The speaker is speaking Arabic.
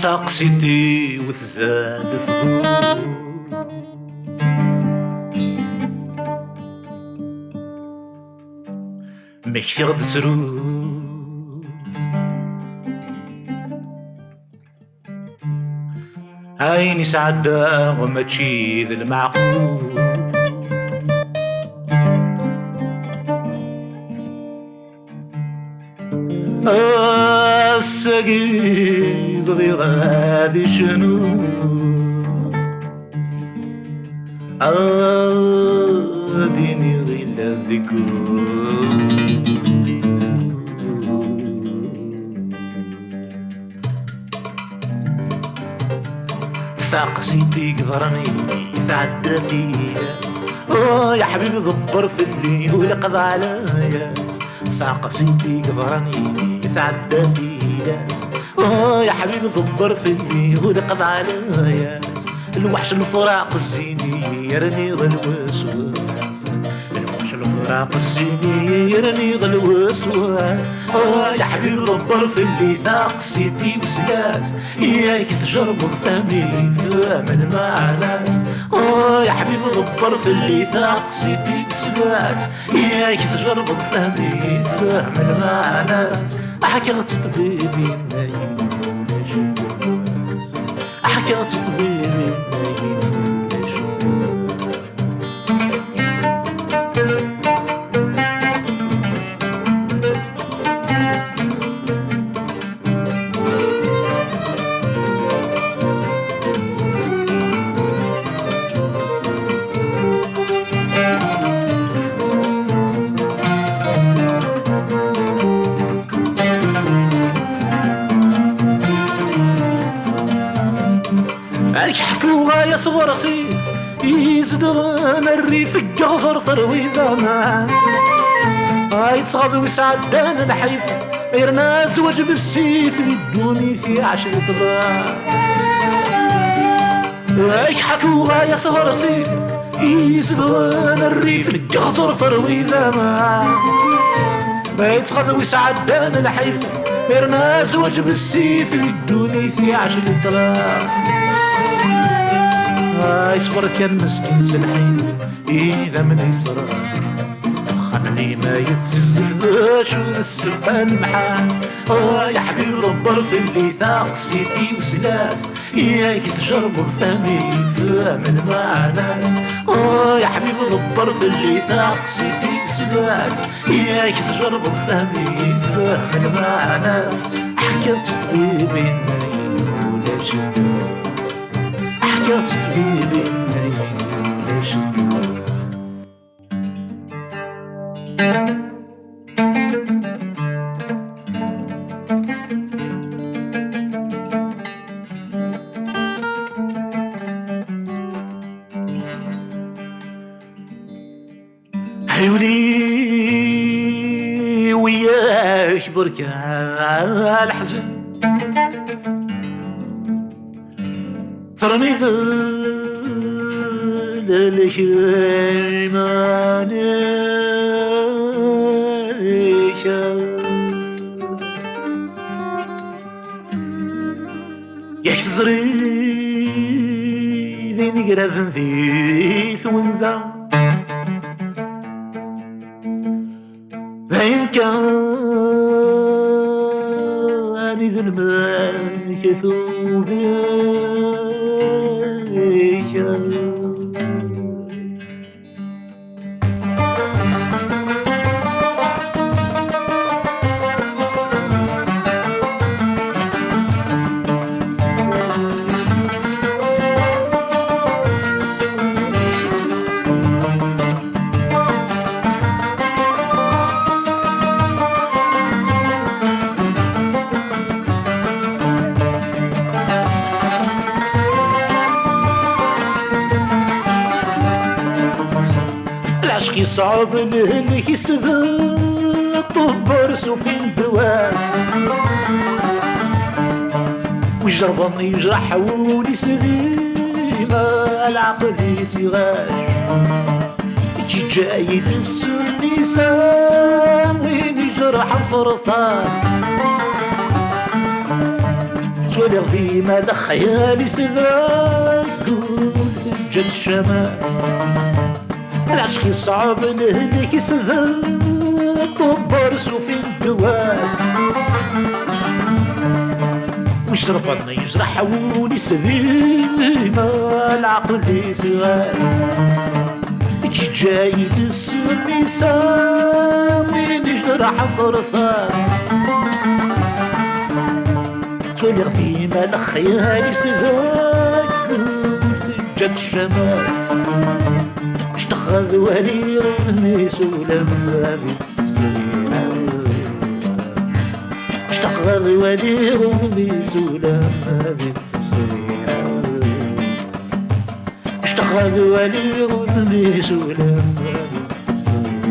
ثاق سيدي وتزاد ثبور مكسي غد سرور عيني سعدة وما تشيذ المعقول السقيب غادي شنو ديني غير الذكور ثاق سيدي قدرني يتعدى في ناس يا حبيبي ضبر في اللي ولقضى على ياس ثاق سيدي قدرني يتعدى في ناس يا حبيبي ضبر في اللي ولقضى على ياس الوحش الفراق الزيني يرني ظل وسواس الوحش الفراق الزيني يرني ظل وسواس يا حبيبي ضبر في اللي ثاق سيدي وسلاس ياك تجرب فهمي فهم المعنات يا حبيبي ضبر في اللي ثاق سيدي وسلاس ياك تجرب فهمي فهم المعنات احكي غتطبيبي نايم ولا شواس احكي غتطبيبي نايم ولا شواس يحكوها يا صغر صيف يزدغن الريف قصر ثروي ذمان يتصغض ويسعدان الحيف غير ناس وجه بالسيف يدوني في 10 ضباع يحكوها يا صغر صيف يزدغن الريف قصر ثروي ذمان يتصغض ويسعدان الحيف غير ناس وجه بالسيف يدوني في 10 ضباع يصبر كان مسكين سلحين إذا من يصرى دخن لي ما يتسزف ذا شو السبان محال يا حبيبي ضبر في اللي ثاق سيدي وسلاس ياك تجرب فهمي فهم المعنات يا حبيبي ضبر في اللي ثاق سيدي وسلاس ياك تجرب فهمي فهم المعنات حكيت طبيبي نايم ولا شداس حكيت طبيبي نايم ولا شداس حيولي وياك بركة الحزن ترمي ذل شيمانيك يحزري ذيني قرافن في ثونزا ذين كان ذي الماء ثوبيك العشق يصعب لهلك يسذل طبر سوفين دواس ويجربني يجرح ولي سليمة العقل يسيغاش كي جاي للسني سام وين يجرح صرصاص تولي غيمة لخيالي سذاك ثجل الشمال العشق يصعب لهلك يسذاك طبر سوفي الدواس ويشربنا يجرح حولي سذيمة العقل لي سغال كي جاي تسمي سامي نجرح صرصاص تولي غثيمة لخيالي سذاك ثجة الشمال اشتخذ ولي رميس ولما بالتصوير اشتخذ ولي رميس ولما بالتصوير اشتخذ ولي رميس ولما بالتصوير